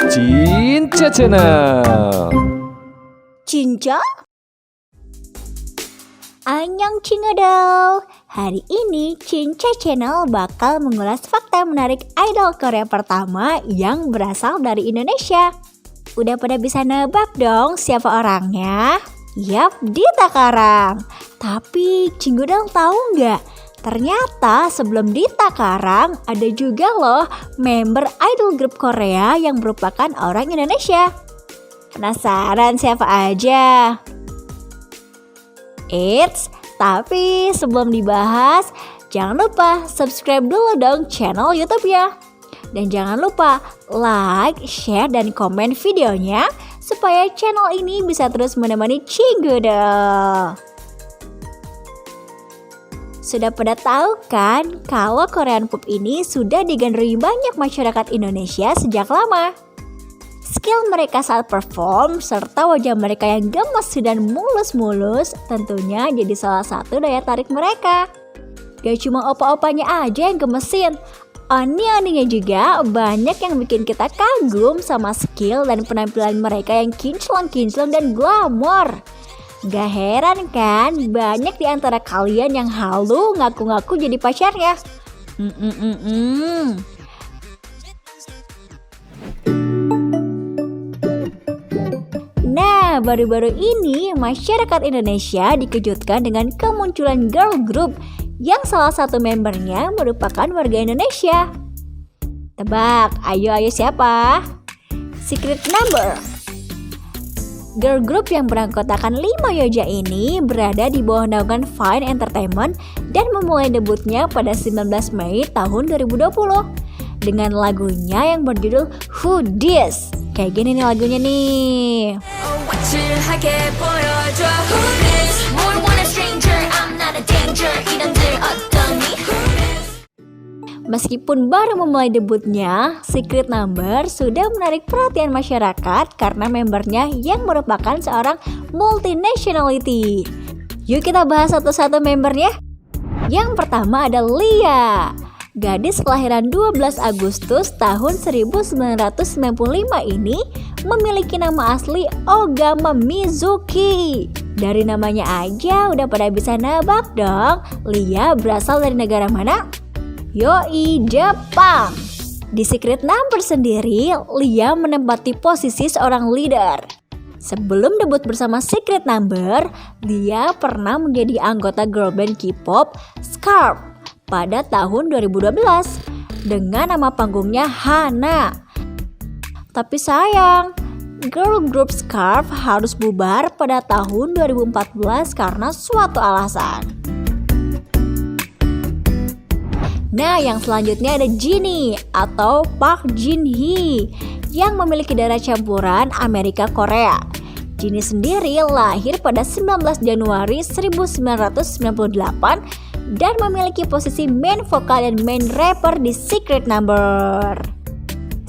Cinca Channel. Cinca? Annyeong Cingodol. Hari ini Cinca Channel bakal mengulas fakta menarik idol Korea pertama yang berasal dari Indonesia. Udah pada bisa nebak dong siapa orangnya? Yap, Dita Karang. Tapi Cingodol tahu nggak? Ternyata sebelum Dita Karang ada juga loh member idol grup Korea yang merupakan orang Indonesia. Penasaran siapa aja? Eits, tapi sebelum dibahas, jangan lupa subscribe dulu dong channel YouTube-nya. Dan jangan lupa like, share, dan komen videonya supaya channel ini bisa terus menemani Cingodol. Sudah pada tahu kan kalau Korean Pop ini sudah digandrungi banyak masyarakat Indonesia sejak lama. Skill mereka saat perform serta wajah mereka yang gemes dan mulus-mulus tentunya jadi salah satu daya tarik mereka. Gak cuma opa-opanya aja yang gemesin, oni-oninya juga banyak yang bikin kita kagum sama skill dan penampilan mereka yang kinclong-kinclong dan glamor. Gak heran kan banyak di antara kalian yang halu ngaku-ngaku jadi pacarnya. Nah, baru-baru ini masyarakat Indonesia dikejutkan dengan kemunculan girl group yang salah satu membernya merupakan warga Indonesia. Tebak, ayo siapa? Secret Number. Girl group yang beranggotakan 5 yoja ini berada di bawah naungan Fine Entertainment dan memulai debutnya pada 19 Mei tahun 2020 dengan lagunya yang berjudul Who Dis. Kayak gini nih lagunya nih. Meskipun baru memulai debutnya, Secret Number sudah menarik perhatian masyarakat karena membernya yang merupakan seorang multinationality. Yuk kita bahas satu-satu membernya. Yang pertama ada Lia. Gadis kelahiran 12 Agustus tahun 1995 ini memiliki nama asli Ogama Mizuki. Dari namanya aja udah pada bisa nebak dong, Lia berasal dari negara mana? Yoi, Jepang. Di Secret Number sendiri, Lia menempati posisi seorang leader. Sebelum debut bersama Secret Number, Lia pernah menjadi anggota girl band K-pop Scarf pada tahun 2012 dengan nama panggungnya Hana. Tapi sayang, girl group Scarf harus bubar pada tahun 2014 karena suatu alasan. Nah, yang selanjutnya ada Jinny atau Park Jin Hee yang memiliki darah campuran Amerika Korea. Jinny sendiri lahir pada 19 Januari 1998 dan memiliki posisi main vokal dan main rapper di Secret Number.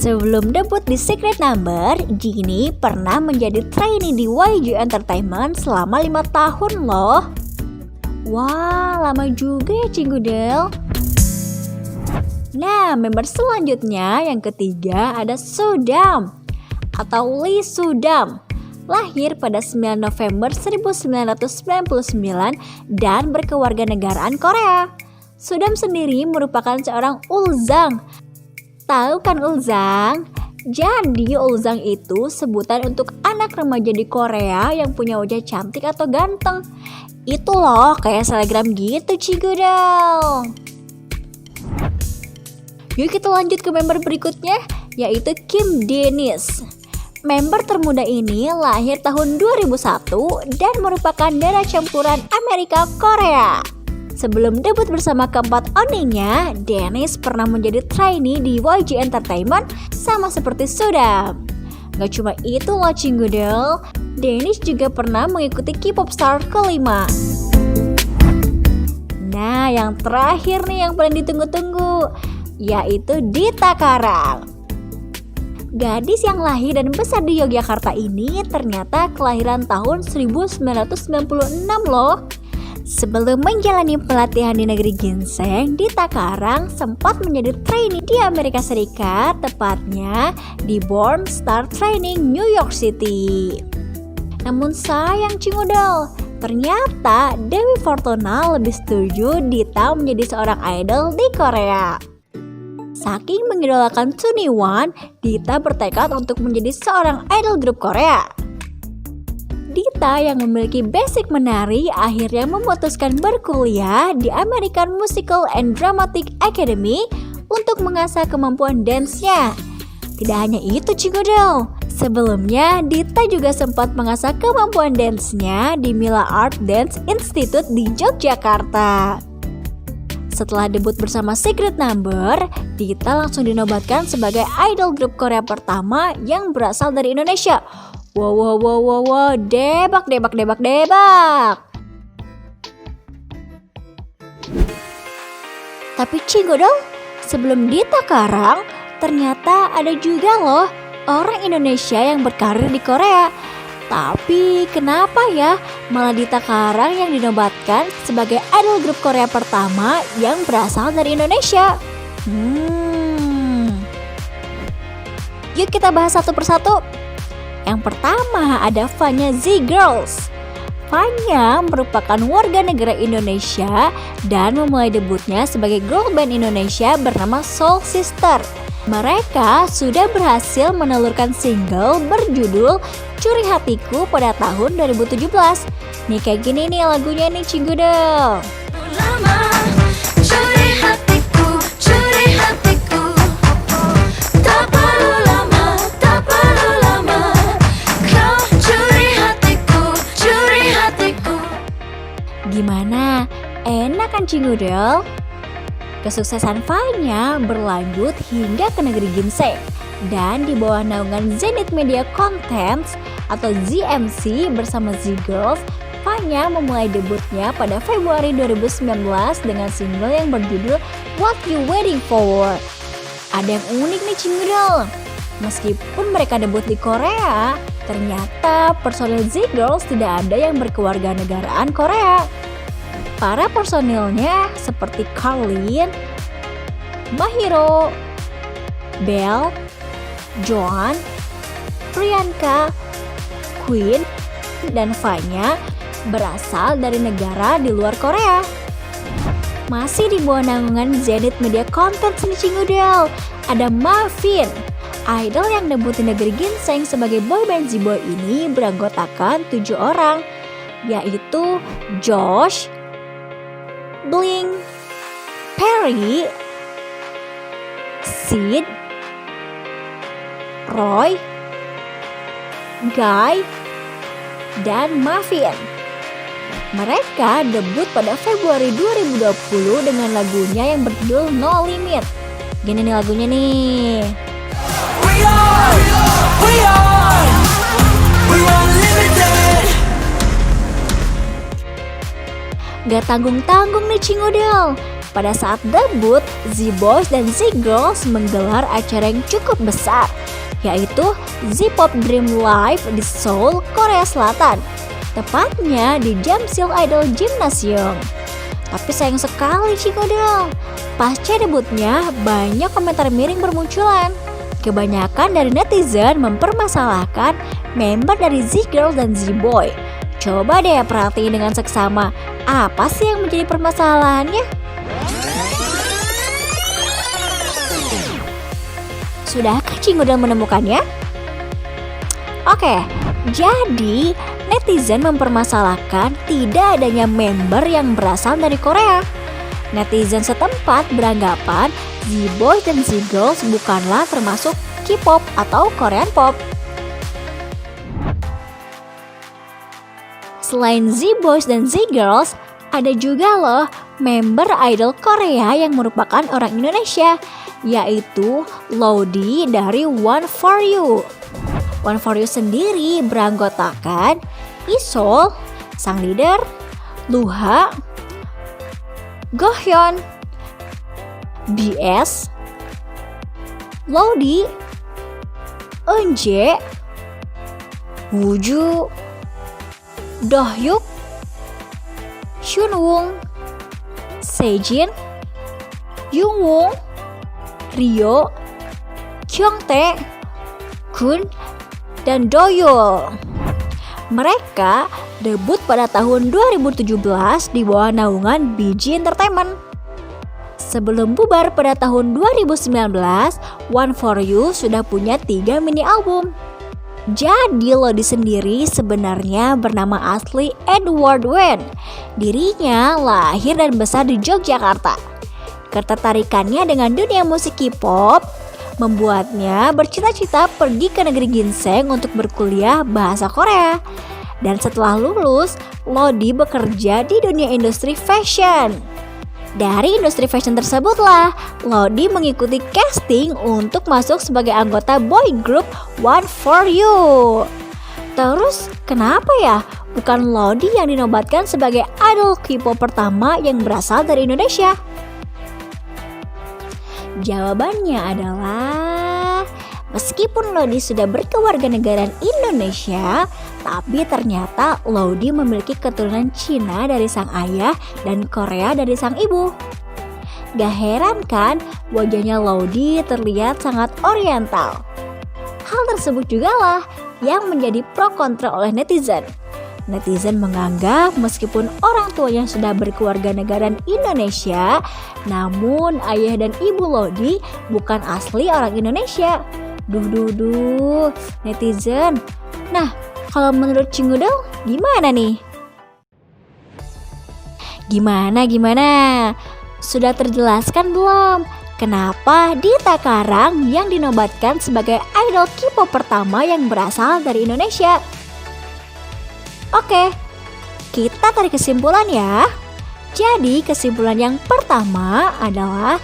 Sebelum debut di Secret Number, Jinny pernah menjadi trainee di YG Entertainment selama 5 tahun loh. Wah, lama juga ya Cingodol. Nah, member selanjutnya yang ketiga ada Sudam atau Lee Sudam. Lahir pada 9 November 1999 dan berkewarganegaraan Korea. Sudam sendiri merupakan seorang ulzang. Tahu kan ulzang? Jadi ulzang itu sebutan untuk anak remaja di Korea yang punya wajah cantik atau ganteng. Itu loh kayak selebgram gitu Cingodol. Yuk kita lanjut ke member berikutnya, yaitu Kim Dennis. Member termuda ini lahir tahun 2001 dan merupakan darah campuran Amerika Korea. Sebelum debut bersama keempat oninya, Dennis pernah menjadi trainee di YG Entertainment sama seperti Sudam. Gak cuma itu loh Cingodol, Dennis juga pernah mengikuti K-pop Star kelima. Nah, yang terakhir nih yang paling ditunggu-tunggu, yaitu Dita Karang. Gadis yang lahir dan besar di Yogyakarta ini ternyata kelahiran tahun 1996 loh. Sebelum menjalani pelatihan di negeri ginseng, Dita Karang sempat menjadi trainee di Amerika Serikat, tepatnya di Born Star Training, New York City. Namun sayang Cingudel, ternyata Dewi Fortuna lebih setuju Dita menjadi seorang idol di Korea. Saking mengidolakan 2NE1, Dita bertekad untuk menjadi seorang idol grup Korea. Dita yang memiliki basic menari akhirnya memutuskan berkuliah di American Musical and Dramatic Academy untuk mengasah kemampuan dance-nya. Tidak hanya itu Cingudel, sebelumnya Dita juga sempat mengasah kemampuan dance-nya di Mila Art Dance Institute di Yogyakarta. Setelah debut bersama Secret Number, Dita langsung dinobatkan sebagai idol grup Korea pertama yang berasal dari Indonesia. Wow, debak. Tapi Cingudel, sebelum Dita Karang, ternyata ada juga loh orang Indonesia yang berkarir di Korea. Tapi kenapa ya malah Dita Karang yang dinobatkan sebagai idol grup Korea pertama yang berasal dari Indonesia? Yuk kita bahas satu persatu. Yang pertama ada Fanya Z-Girls. Fanya merupakan warga negara Indonesia dan memulai debutnya sebagai girl band Indonesia bernama Soul Sister. Mereka sudah berhasil menelurkan single berjudul Curi Hatiku pada tahun 2017. Nih kayak gini nih lagunya nih Cingudel. Gimana? Enak kan Cingudel? Kesuksesan Fanya berlanjut hingga ke negeri ginseng dan di bawah naungan Zenith Media Contents atau ZMC bersama Z-Girls, Fanya memulai debutnya pada Februari 2019 dengan single yang berjudul What You Waiting For. Ada yang unik nih Cingudel. Meskipun mereka debut di Korea, ternyata personil Z-Girls tidak ada yang berkewarganegaraan Korea. Para personilnya seperti Carlin, Mahiro, Belle, Joan, Priyanka, Queen, dan Fanya berasal dari negara di luar Korea. Masih di bawah naungan Zenith Media Contents nih Cingudel, ada Mavin. Idol yang debut di negeri ginseng sebagai boyband Z-Boy ini beranggotakan 7 orang, yaitu Josh, Blink, Perry, Sid, Roy, Guy, dan Mavin. Mereka debut pada Februari 2020 dengan lagunya yang berjudul No Limit. Gini nih lagunya nih. We are unlimited. Gak tanggung-tanggung nih Cingudel. Pada saat debut, Z-Boys dan Z-Girls menggelar acara yang cukup besar, yaitu Z-Pop Dream Live di Seoul, Korea Selatan. Tepatnya di Jamsil Idol Gymnasium. Tapi sayang sekali Cingudel, pasca debutnya banyak komentar miring bermunculan. Kebanyakan dari netizen mempermasalahkan member dari Z-Girls dan Z-Boy. Coba deh perhatiin dengan seksama, apa sih yang menjadi permasalahannya? Sudahkah Cingudel menemukannya? Oke, jadi netizen mempermasalahkan tidak adanya member yang berasal dari Korea. Netizen setempat beranggapan Z-Boys dan Z-Girls bukanlah termasuk K-pop atau Korean pop. Selain Z-Boys dan Z-Girls, ada juga loh member idol Korea yang merupakan orang Indonesia, yaitu Lowdi dari One4U. One4U sendiri beranggotakan Isol, sang leader, Luha, Gohyun, BS, Lowdi, Eunje, Wooju, Dohyuk, Shunwoong, Sejin, Jungwoo, Ryo, Kyungtae, Kun, dan Doyul. Mereka debut pada tahun 2017 di bawah naungan BG Entertainment. Sebelum bubar pada tahun 2019, One For You sudah punya 3 mini album. Jadi Lodi sendiri sebenarnya bernama asli Edward Wen. Dirinya lahir dan besar di Yogyakarta. Ketertarikannya dengan dunia musik K-pop membuatnya bercita-cita pergi ke negeri ginseng untuk berkuliah bahasa Korea. Dan setelah lulus, Lodi bekerja di dunia industri fashion. Dari industri fashion tersebutlah, Lodi mengikuti casting untuk masuk sebagai anggota boy group One For You. Terus kenapa ya bukan Lodi yang dinobatkan sebagai idol K-pop pertama yang berasal dari Indonesia? Jawabannya adalah meskipun Lodi sudah berkewarganegaraan Indonesia, tapi ternyata Lodi memiliki keturunan Cina dari sang ayah dan Korea dari sang ibu. Gak heran kan wajahnya Lodi terlihat sangat oriental. Hal tersebut juga lah yang menjadi pro kontra oleh netizen. Netizen menganggap meskipun orang tuanya sudah berkewarganegaraan Indonesia, namun ayah dan ibu Lodi bukan asli orang Indonesia. Duh, netizen. Nah, kalau menurut Cingudel gimana nih? Gimana? Sudah terjelaskan belum? Kenapa Dita Karang yang dinobatkan sebagai idol K-pop pertama yang berasal dari Indonesia? Oke, kita tarik kesimpulan ya. Jadi kesimpulan yang pertama adalah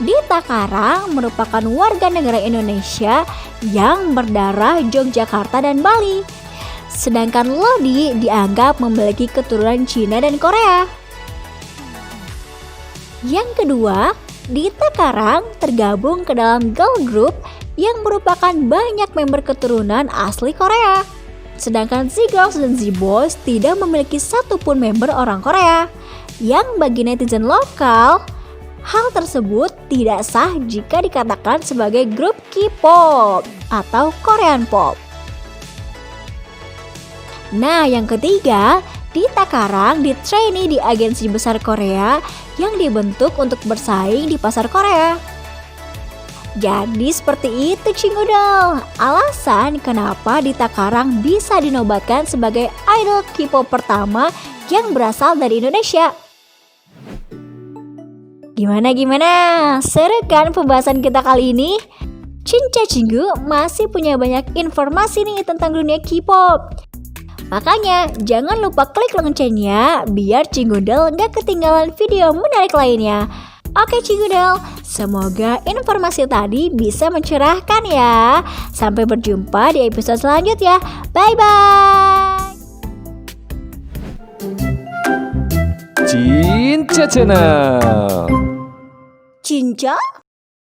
Dita Karang merupakan warga negara Indonesia yang berdarah Yogyakarta dan Bali. Sedangkan Lodi dianggap memiliki keturunan Cina dan Korea. Yang kedua, Dita Karang tergabung ke dalam girl group yang merupakan banyak member keturunan asli Korea. Sedangkan Z-Girls dan Z-Boys tidak memiliki satupun member orang Korea. Yang bagi netizen lokal, hal tersebut tidak sah jika dikatakan sebagai grup K-pop atau Korean pop. Nah, yang ketiga, Dita Karang di-trainee di agensi besar Korea yang dibentuk untuk bersaing di pasar Korea. Jadi seperti itu Cingudel, alasan kenapa Dita Karang bisa dinobatkan sebagai idol K-pop pertama yang berasal dari Indonesia. Gimana? Seru kan pembahasan kita kali ini? Cinca Cinggu masih punya banyak informasi nih tentang dunia K-pop. Makanya jangan lupa klik loncengnya biar Cingudel gak ketinggalan video menarik lainnya. Oke Cingudel, semoga informasi tadi bisa mencerahkan ya. Sampai berjumpa di episode selanjutnya. Bye-bye. Cinca Channel. Cinca?